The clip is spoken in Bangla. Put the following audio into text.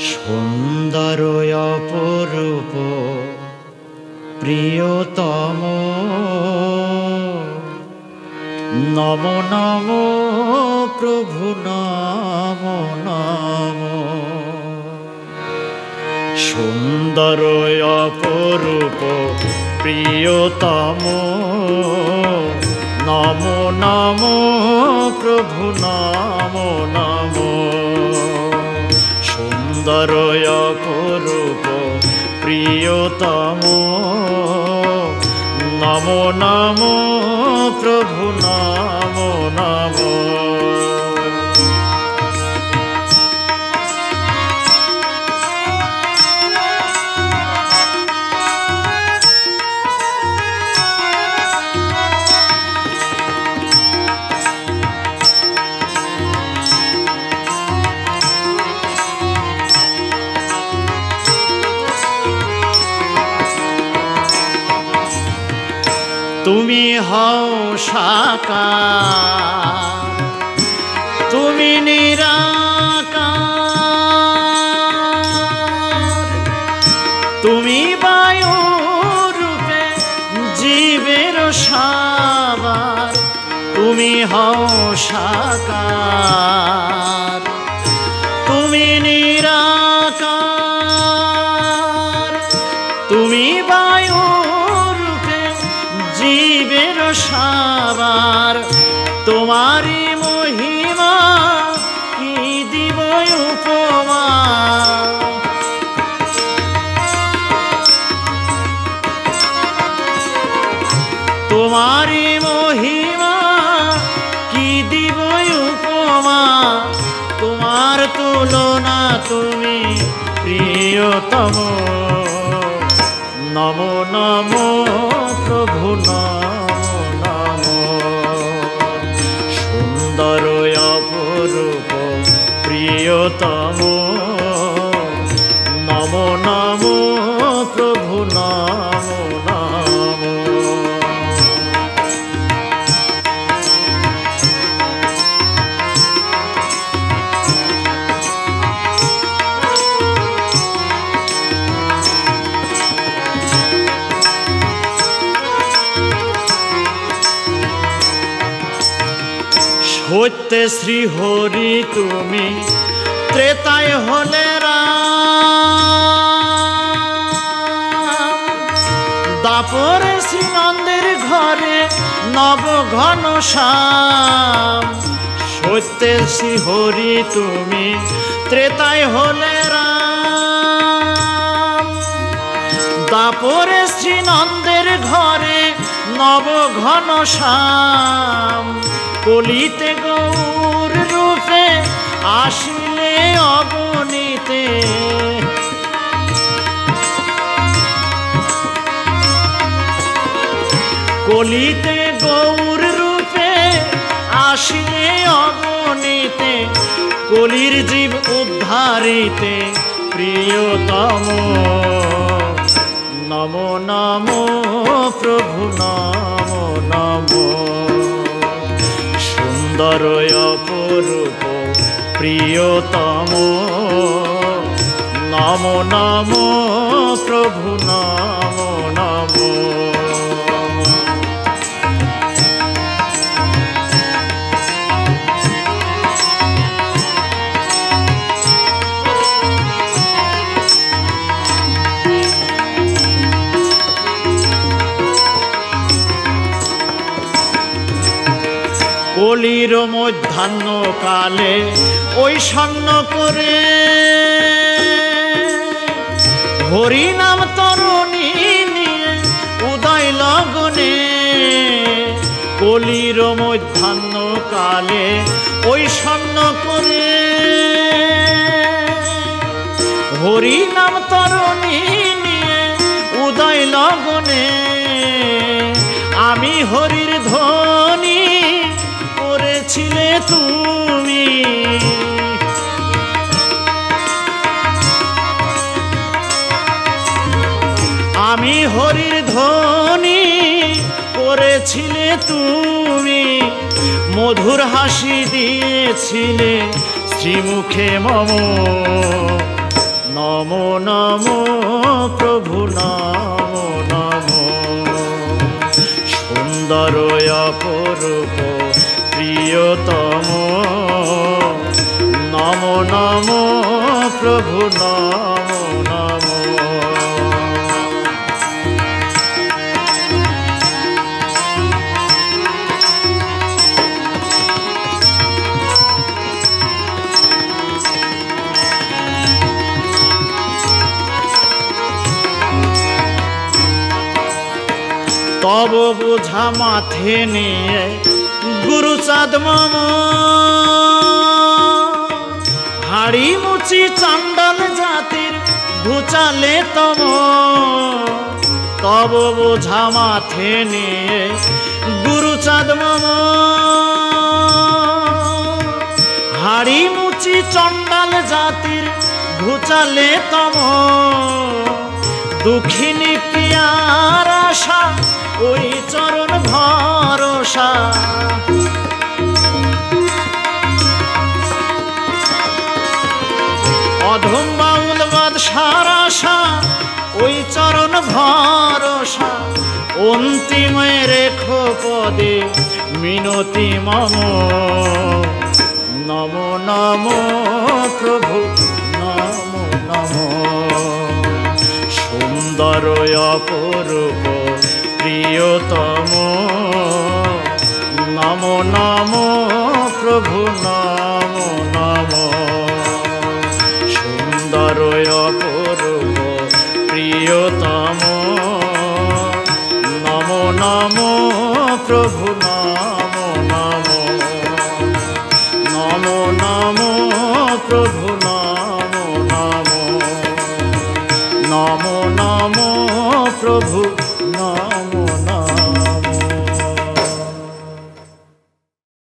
সুন্দর অপরূপ প্রিয়তম নম নম প্রভু নম নম। সুন্দর অপরূপ প্রিয়তম নম নম প্রভু নম নম। সুন্দর অপরূপ প্রিয়তম নম নম প্রভু নম নম। তুমি হও সাকার, তুমি নিরাকার, তুমি বায়ু রূপে জীবের সাবার। তুমি হও সাকার, তুমি নিরাকার, তুমি বায়ু জীবের সাবার। তোমারি মহিমা কি দিব উপমা, তোমারি মহিমা কি দিব উপমা। তোমার তুলনা তুমি প্রিয়তম নম নম প্রভু নম নম। সুন্দর অপরূপ প্রিয়তম নম নম প্রভু নম নম। সত্যে শ্রী হরি তুমি ত্রেতায় হলে রাম, দাপরে শ্রীনন্দের ঘরে নব ঘন শ্যাম। সত্যে শ্রী হরি তুমি ত্রেতায় হলে রাম, দাপরে শ্রীনন্দের ঘরে নব ঘন শ্যাম। কলিতে গৌর রূপে আসিলে অগণিতে, কলিতে গৌর রূপে আসিলে অগণিতে। কলির জীব উদ্ধারিতে প্রিয়তম নম নম প্রভু নম নম। সুন্দর অপরূপ প্রিয়তম নম নম প্রভু নম নম। কলির মধ্যাহ্ন কালে ওই স্বর্ণ করে হরি নাম তরুণী নিয়ে উদয় লগনে। কলির মধ্যাহ্ন কালে ওই স্বর্ণ করে হরি নাম তরুণী নিয়ে উদয় লগনে। আমি হরির ধ্বনি করেছিলে তুমি, আমি হরির ধ্বনি করেছিলে তুমি। মধুর হাসি দিয়েছিলে শ্রীমুখে মম অপরূপ প্রিয়তম নমো নমো প্রভু নমো নমো। তব বোঝা মাথে নিয়ে গুরুচাঁদ মাম হাড়ি মুচি চাণ্ডাল জাতির ঘুচালে তম। তব বোঝা মাথে নিয়ে গুরুচাঁদ মাম হাড়ি মুচি চণ্ডাল জাতির ঘুচালে তম। দুঃখিনী পিয়ার আশা ওই চরণ ভরসা অধম বাউল বাদশার আশা ওই চরণ ভরসা। অন্তিম রেখো পদে মিনতি মম নমো নমো প্রভু নমো নমো। সুন্দর অপরূপ প্রিয়তম নমো নমো প্রভু নমো নমো। সুন্দর অপরূপ প্রিয়তম নমো নমো প্রভু নমো নমো। নমো নমো প্রভু নমো নমো। নমো নমো প্রভু নমো